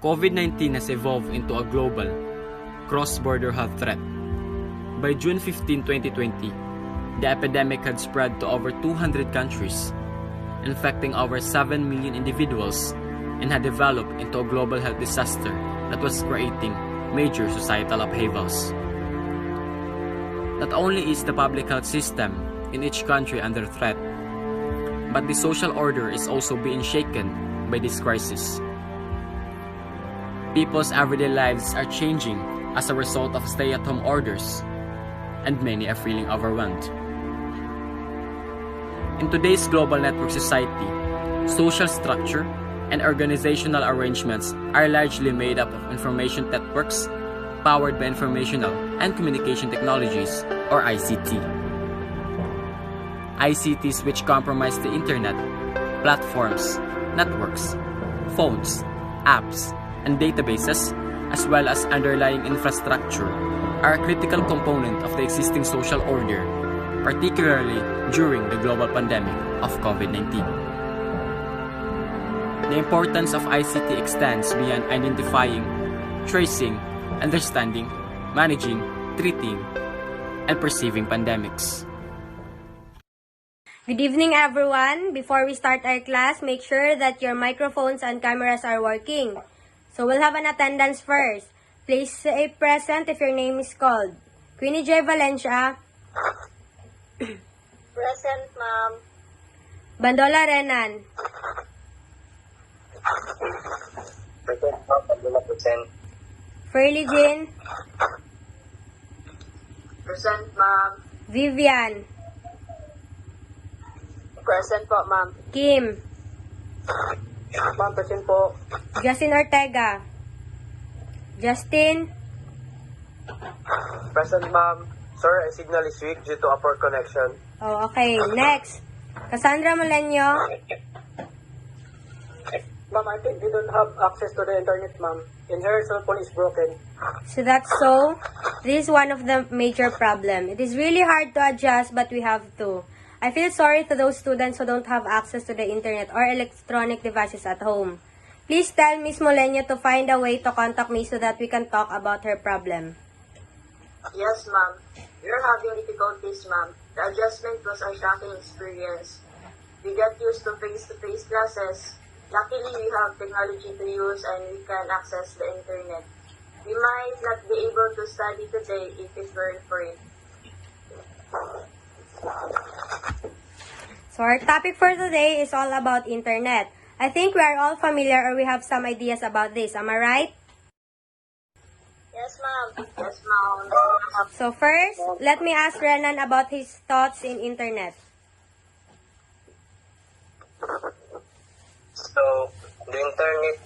COVID-19 has evolved into a global, cross-border health threat. By June 15, 2020, the epidemic had spread to over 200 countries, infecting over 7 million individuals, and had developed into a global health disaster that was creating major societal upheavals. Not only is the public health system in each country under threat, but the social order is also being shaken by this crisis. People's everyday lives are changing as a result of stay-at-home orders, and many are feeling overwhelmed. In today's global network society, social structure and organizational arrangements are largely made up of information networks powered by informational and communication technologies, or ICT. ICTs which comprise the internet, platforms, networks, phones, apps, and databases, as well as underlying infrastructure, are a critical component of the existing social order, particularly during the global pandemic of COVID-19. The importance of ICT extends beyond identifying, tracing, understanding, managing, treating, and perceiving pandemics. Good evening, everyone. Before we start our class, make sure that your microphones and cameras are working. So we'll have an attendance first. Please say present if your name is called. Queenie Joy Valencia. Present, ma'am. Bandola Renan. Present, ma'am. Bandola present. Fherly Jane. Present, ma'am. Vivian. Present po, ma'am. Kim. Ma'am, present po. Justin Ortega. Justin. Present, ma'am. Sir, a signal is weak due to a poor connection. Oh, okay. Next. Cassandra Moleno. Ma'am, I think we don't have access to the internet, ma'am. And her cell phone is broken. So that's so. This is one of the major problem. It is really hard to adjust, but we have to. I feel sorry to those students who don't have access to the internet or electronic devices at home. Please tell Ms. Moleno to find a way to contact me so that we can talk about her problem. Yes, ma'am. We're having difficulties, ma'am. The adjustment was a shocking experience. We got used to face-to-face classes. Luckily, we have technology to use and we can access the internet. We might not be able to study today if it weren't for it. So our topic for today is all about internet. I think we are all familiar or we have some ideas about this. Am I right? Yes, ma'am. Yes, ma'am. So first, let me ask Renan about his thoughts in internet. So, the internet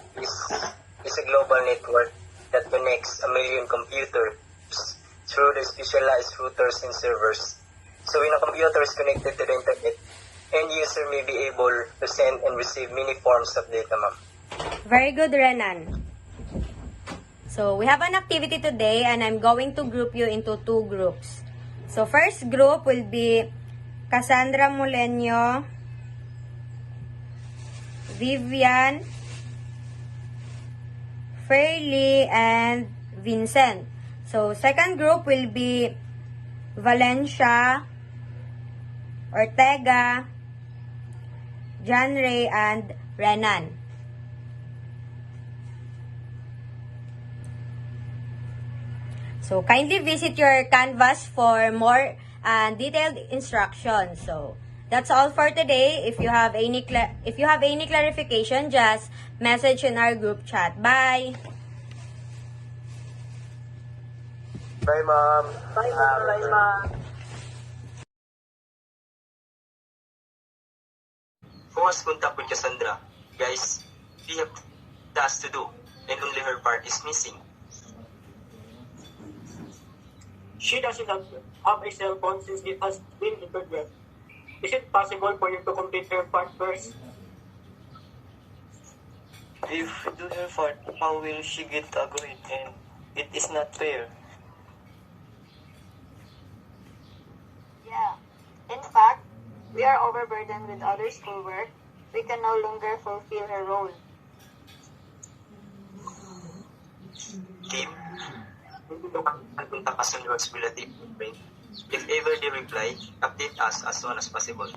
is a global network that connects a million computers through the specialized routers and servers. So when a computer is connected to the internet, end user may be able to send and receive many forms of data, ma'am. Very good, Renan. So we have an activity today and I'm going to group you into two groups. So first group will be Cassandra Moleno, Vivian, Fherly, and Vincent. So second group will be Valencia, Ortega, Janrey, and Renan. So kindly visit your Canvas for more detailed instructions. So that's all for today. If you have any clarification, just message in our group chat. Bye. Bye, ma'am. Bye, ma'am. Bye, ma'am. Who has contact with Cassandra? Guys, we have tasks to do, and only her part is missing. She doesn't have a cell phone since it has been interrupted. Is it possible for you to complete her part first? If we do her part, how will she get a grade? And it is not fair. Yeah. In fact, we are overburdened with other schoolwork. We can no longer fulfill her role. team, contact us on responsibility. If ever they reply, update us as soon as possible.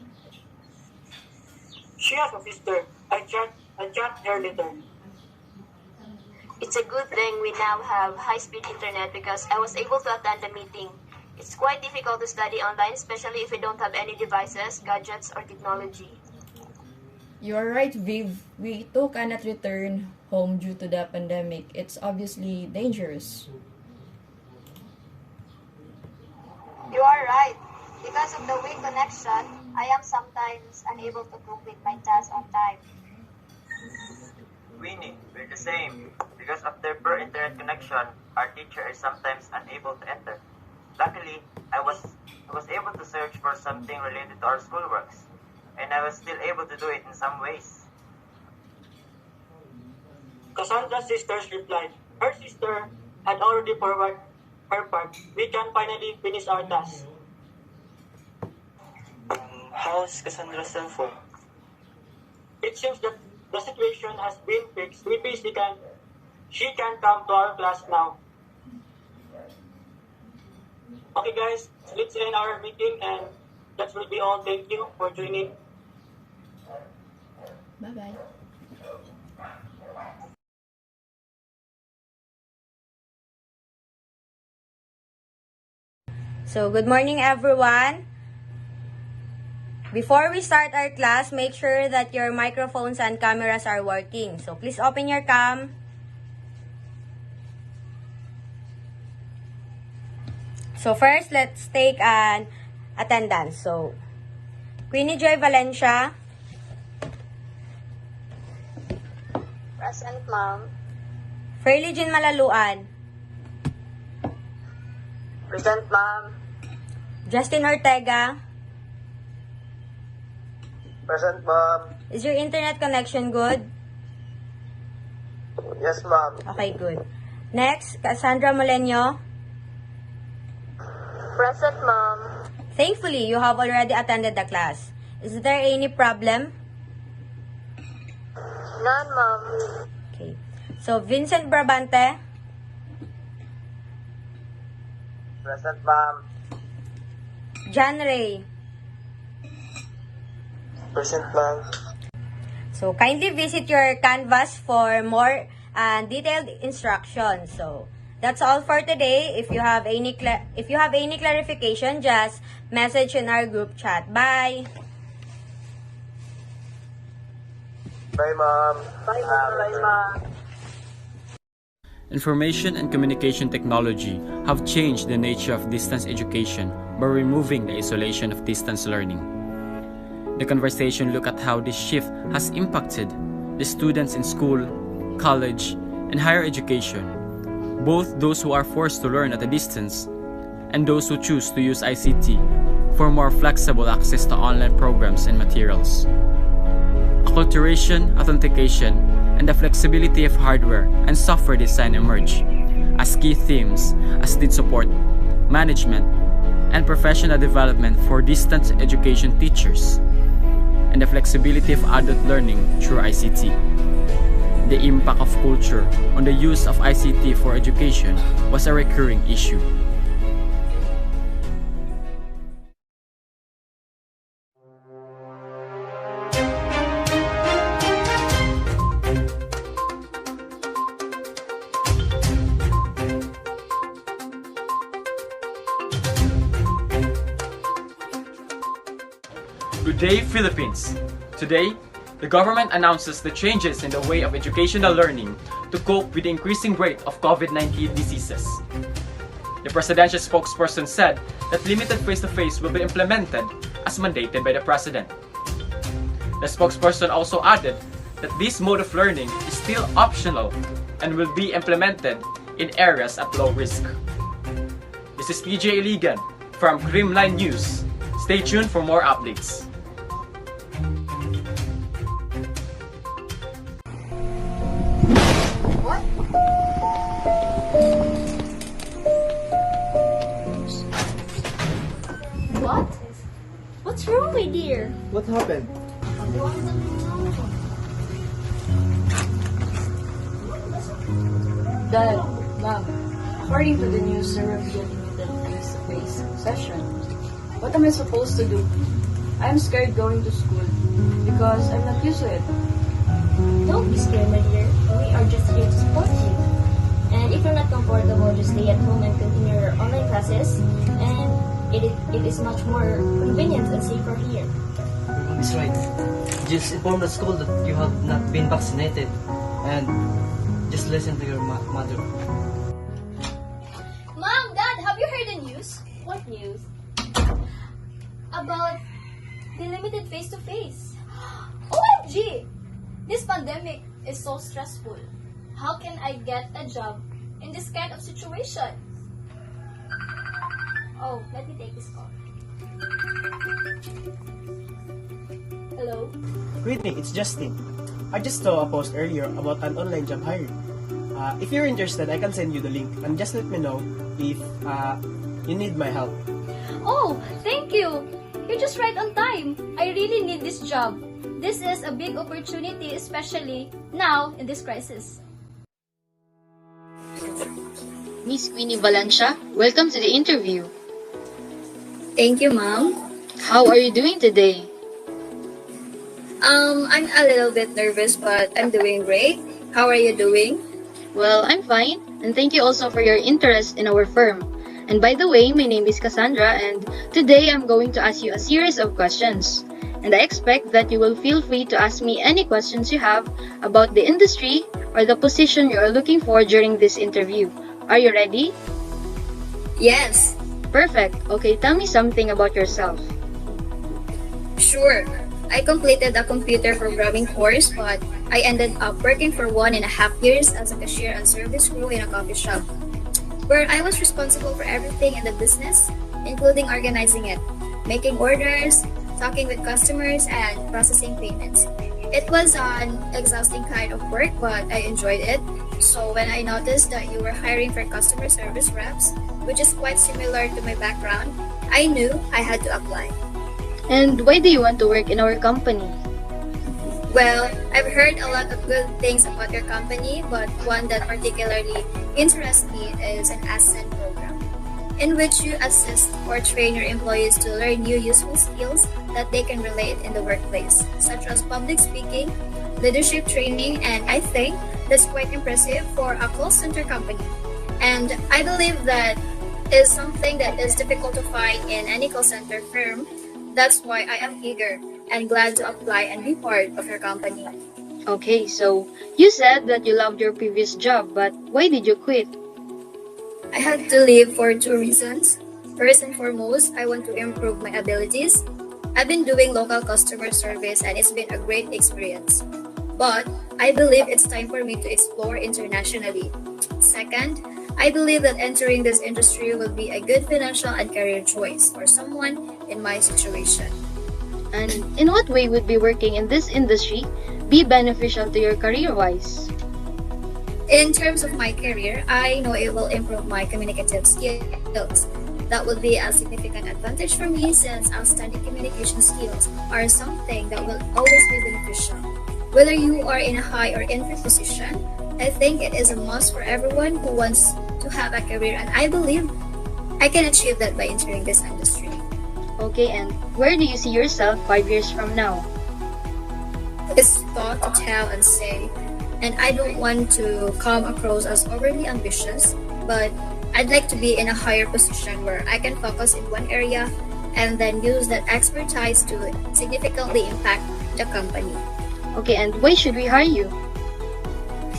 She has a sister. I chat her later. It's a good thing we now have high-speed internet because I was able to attend the meeting. It's quite difficult to study online, especially if we don't have any devices, gadgets, or technology. You are right, Viv. We too cannot return home due to the pandemic. It's obviously dangerous. You are right. Because of the weak connection, I am sometimes unable to complete my tasks on time. Queenie, we're the same. Because of their poor internet connection, our teacher is sometimes unable to enter. Luckily, I was able to search for something related to our schoolworks, and I was still able to do it in some ways. Cassandra's sisters replied. Her sister had already forwarded her part. We can finally finish our task. How's Cassandra's cell phone? It seems that the situation has been fixed. She can come to our class now. Okay guys, let's end our meeting and that will be all. Thank you for joining. Bye-bye. So, good morning everyone. Before we start our class, make sure that your microphones and cameras are working. So, please open your cam. So, first, let's take an attendance. So, Queenie Joy Valencia. Present, Ma'am. Fherly Malaluan. Present, ma'am. Justin Ortega. Present, ma'am. Is your internet connection good? Yes, ma'am. Okay, good. Next, Cassandra Moleno. Present, ma'am. Thankfully, you have already attended the class. Is there any problem? None, ma'am. Okay. So, Vincent Brabante. Present, ma'am. Janrey. Present, ma'am. So, kindly visit your Canvas for more detailed instructions. So, that's all for today. If you have any clarification, just message in our group chat. Bye. Bye, ma'am. Bye, ma'am. Bye, ma'am. Information and communication technology have changed the nature of distance education by removing the isolation of distance learning. The conversation look at how this shift has impacted the students in school, college, and higher education, both those who are forced to learn at a distance and those who choose to use ICT for more flexible access to online programs and materials. Acculturation, authentication, and the flexibility of hardware and software design emerge as key themes, as did support, management, and professional development for distance education teachers, and the flexibility of adult learning through ICT. The impact of culture on the use of ICT for education was a recurring issue. Good day, Philippines! Today, the government announces the changes in the way of educational learning to cope with the increasing rate of COVID-19 diseases. The presidential spokesperson said that limited face-to-face will be implemented as mandated by the president. The spokesperson also added that this mode of learning is still optional and will be implemented in areas at low risk. This is PJ Iligan from Creamline News. Stay tuned for more updates. What? What's wrong, my dear? What happened? Dad, Ma'am, according to the news, there will be a limited face-to-face session. What am I supposed to do? I'm scared going to school because I'm not used to it. Don't be scared, my dear. We are just here to support you. And if you're not comfortable, just stay at home and continue your online classes. And it is much more convenient and safer here. That's right. Just inform the school that you have not been vaccinated and just listen to your mother. Mom, Dad, have you heard the news? What news? About the limited face-to-face. OMG! This pandemic is so stressful. How can I get a job in this kind of situation? Oh, let me take this call. Hello? Queenie, it's Justin. I just saw a post earlier about an online job hiring. If you're interested, I can send you the link and just let me know if you need my help. Oh, thank you! You're just right on time. I really need this job. This is a big opportunity, especially now in this crisis. Miss Queenie Valencia, welcome to the interview. Thank you, Mom. How are you doing today? I'm a little bit nervous, but I'm doing great. How are you doing? Well, I'm fine, and thank you also for your interest in our firm. And by the way, my name is Cassandra, and today I'm going to ask you a series of questions. And I expect that you will feel free to ask me any questions you have about the industry or the position you are looking for during this interview. Are you ready? Yes. Perfect. Okay, tell me something about yourself. Sure. I completed a computer programming course, but I ended up working for 1.5 years as a cashier and service crew in a coffee shop, where I was responsible for everything in the business, including organizing it, making orders, talking with customers, and processing payments. It was an exhausting kind of work, but I enjoyed it. So when I noticed that you were hiring for customer service reps, which is quite similar to my background, I knew I had to apply. And why do you want to work in our company? Well, I've heard a lot of good things about your company, but one that particularly interests me is an Ascent program, in which you assist or train your employees to learn new useful skills that they can relate in the workplace, such as public speaking, leadership training, and I think that's quite impressive for a call center company. And I believe that is something that is difficult to find in any call center firm. That's why I am eager and glad to apply and be part of your company. Okay, so you said that you loved your previous job, but why did you quit? I had to leave for 2 reasons. First and foremost, I want to improve my abilities. I've been doing local customer service and it's been a great experience. But I believe it's time for me to explore internationally. Second, I believe that entering this industry will be a good financial and career choice for someone in my situation. And in what way would be working in this industry be beneficial to your career-wise? In terms of my career, I know it will improve my communicative skills. That will be a significant advantage for me since outstanding communication skills are something that will always be beneficial. Whether you are in a high or infant position, I think it is a must for everyone who wants to have a career, and I believe I can achieve that by entering this industry. Okay, and where do you see yourself 5 years from now? It's thought to tell and say, and I don't want to come across as overly ambitious, but I'd like to be in a higher position where I can focus in one area and then use that expertise to significantly impact the company. Okay, and why should we hire you?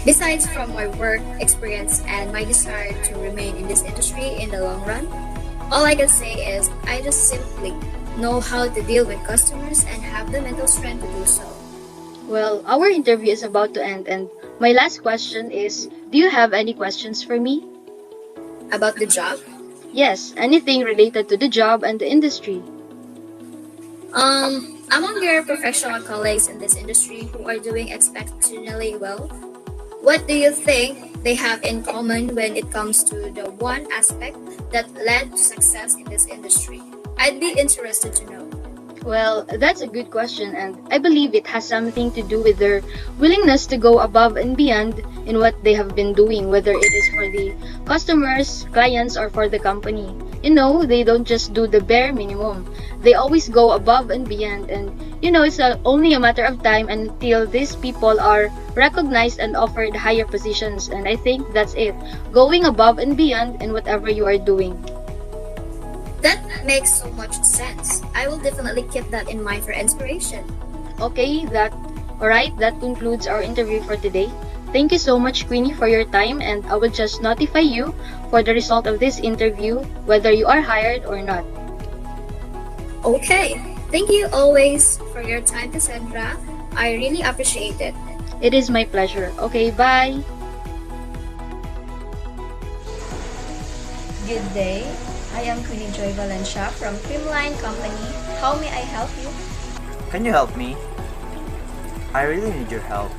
Besides from my work experience and my desire to remain in this industry in the long run, all I can say is I just simply know how to deal with customers and have the mental strength to do so. Well, our interview is about to end, and my last question is, do you have any questions for me? About the job? Yes, anything related to the job and the industry. Among your professional colleagues in this industry who are doing exceptionally well, what do you think they have in common when it comes to the one aspect that led to success in this industry? I'd be interested to know. Well, that's a good question, and I believe it has something to do with their willingness to go above and beyond in what they have been doing, whether it is for the customers, clients, or for the company. You know, they don't just do the bare minimum. They always go above and beyond, and you know, it's only a matter of time until these people are recognized and offered higher positions, and I think that's it. Going above and beyond in whatever you are doing. That makes so much sense. I will definitely keep that in mind for inspiration. Okay, alright, that concludes our interview for today. Thank you so much, Queenie, for your time, and I will just notify you for the result of this interview, whether you are hired or not. Okay. Thank you always for your time, Cassandra. I really appreciate it. It is my pleasure. Okay, bye. Good day. I am Queenie Joy Valencia from Creamline Company. How may I help you? Can you help me? I really need your help.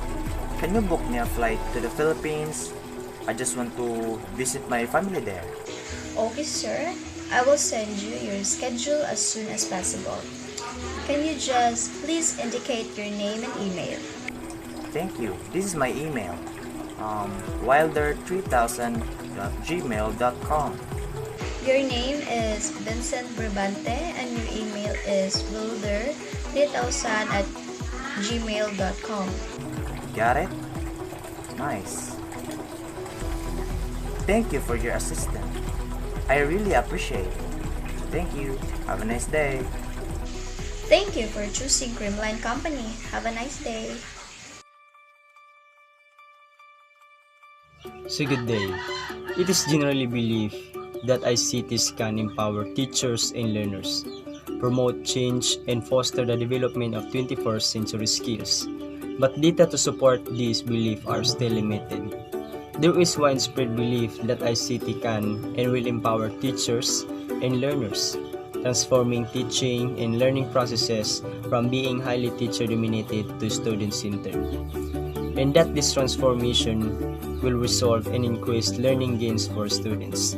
Can you book me a flight to the Philippines? I just want to visit my family there. Okay, sir. I will send you your schedule as soon as possible. Can you just please indicate your name and email? Thank you. This is my email. wilder3000@gmail.com. Your name is Vincent Brabante and your email is wilder3000@gmail.com. Got it? Nice. Thank you for your assistance. I really appreciate it. Thank you. Have a nice day. Thank you for choosing Creamline Company. Have a nice day. So good day. It is generally believed that ICTs can empower teachers and learners, promote change, and foster the development of 21st century skills. But data to support this belief are still limited. There is widespread belief that ICT can and will empower teachers and learners, transforming teaching and learning processes from being highly teacher-dominated to student-centered, and that this transformation will result in increased learning gains for students,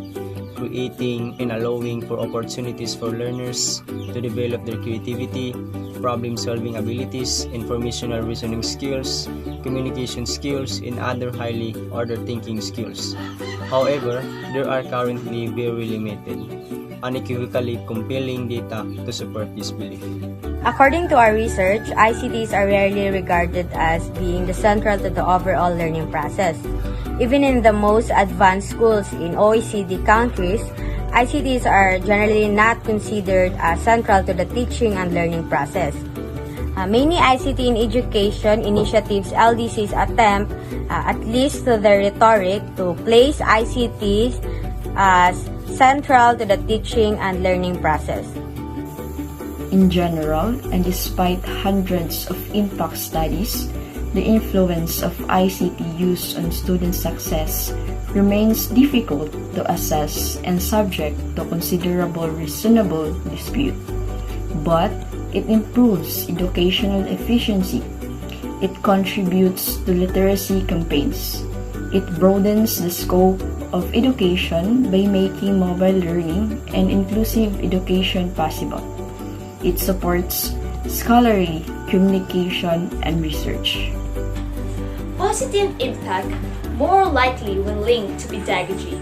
creating and allowing for opportunities for learners to develop their creativity, problem-solving abilities, informational reasoning skills, communication skills, and other highly ordered thinking skills. However, there are currently very limited, unequivocally compelling data to support this belief. According to our research, ICTs are rarely regarded as being the central to the overall learning process. Even in the most advanced schools in OECD countries, ICTs are generally not considered central to the teaching and learning process. Many ICT in education initiatives LDCs attempt, at least to the rhetoric, to place ICTs as central to the teaching and learning process. In general, and despite hundreds of impact studies, the influence of ICT use on student success remains difficult to assess and subject to considerable reasonable dispute. But it improves educational efficiency. It contributes to literacy campaigns. It broadens the scope of education by making mobile learning and inclusive education possible. It supports scholarly communication and research. Positive impact more likely when linked to pedagogy.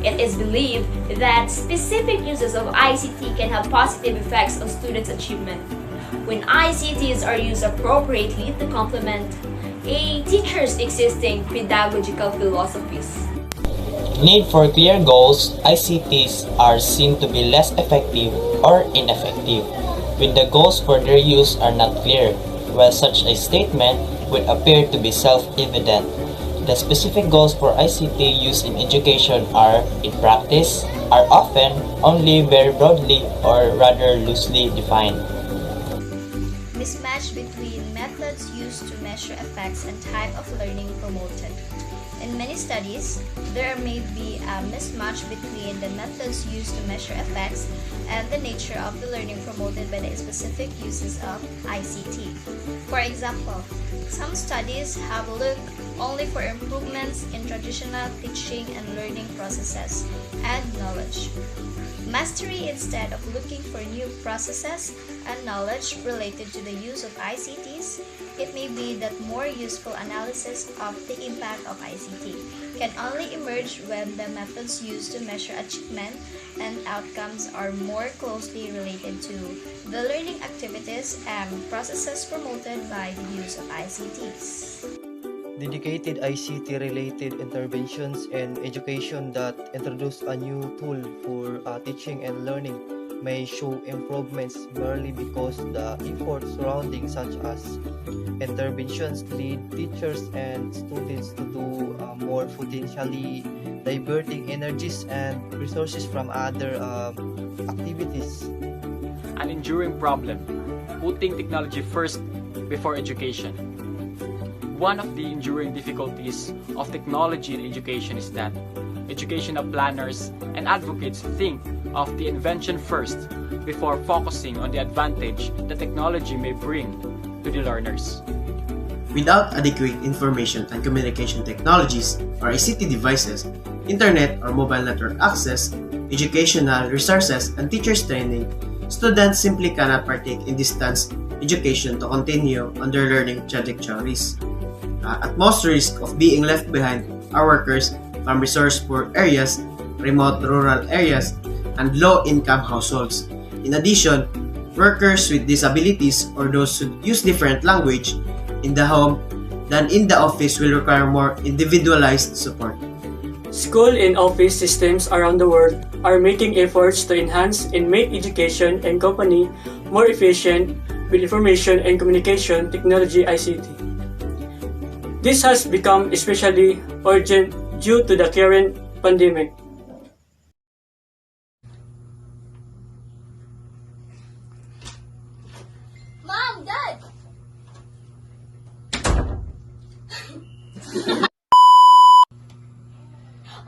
It is believed that specific uses of ICT can have positive effects on students' achievement. When ICTs are used appropriately to complement a teacher's existing pedagogical philosophies. Need for clear goals, ICTs are seen to be less effective or ineffective when the goals for their use are not clear, while such a statement would appear to be self-evident. The specific goals for ICT used in education are, in practice, are often only very broadly or rather loosely defined. Mismatch between methods used to measure effects and type of learning promoted. In many studies, there may be a mismatch between the methods used to measure effects and the nature of the learning promoted by the specific uses of ICT. For example, Some studies have looked only for improvements in traditional teaching and learning processes and knowledge. Mastery instead of looking for new processes and knowledge related to the use of ICTs, it may be that more useful analysis of the impact of ICT can only emerge when the methods used to measure achievement and outcomes are more closely related to the learning activities and processes promoted by the use of ICTs. Dedicated ICT-related interventions in education that introduce a new tool for teaching and learning may show improvements merely because the efforts surrounding such as interventions lead teachers and students to do more potentially diverting energies and resources from other activities. An enduring problem, putting technology first before education. One of the enduring difficulties of technology in education is that educational planners and advocates think of the invention first before focusing on the advantage that technology may bring to the learners. Without adequate information and communication technologies or ICT devices, internet or mobile network access, educational resources, and teachers training, students simply cannot partake in distance education to continue on their learning trajectories. At most risk of being left behind are workers from resource-poor areas, remote rural areas, and low-income households. In addition, workers with disabilities or those who use different language in the home than in the office will require more individualized support. School and office systems around the world are making efforts to enhance and make education and company more efficient with information and communication technology ICT. This has become especially urgent due to the current pandemic. Mom, Dad!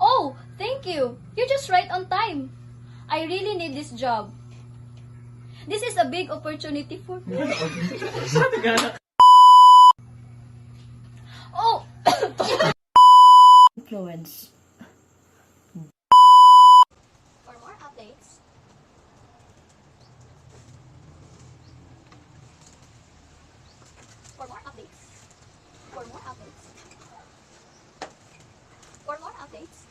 Oh, thank you. You're just right on time. I really need this job. This is a big opportunity for me. Oh! Influence. For more updates, for more updates, for more updates, for more updates.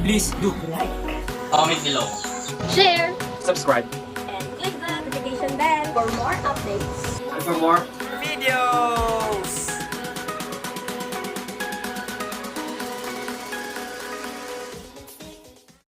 Please do like, comment below, Share, subscribe, And click the notification bell for more updates. And for more videos!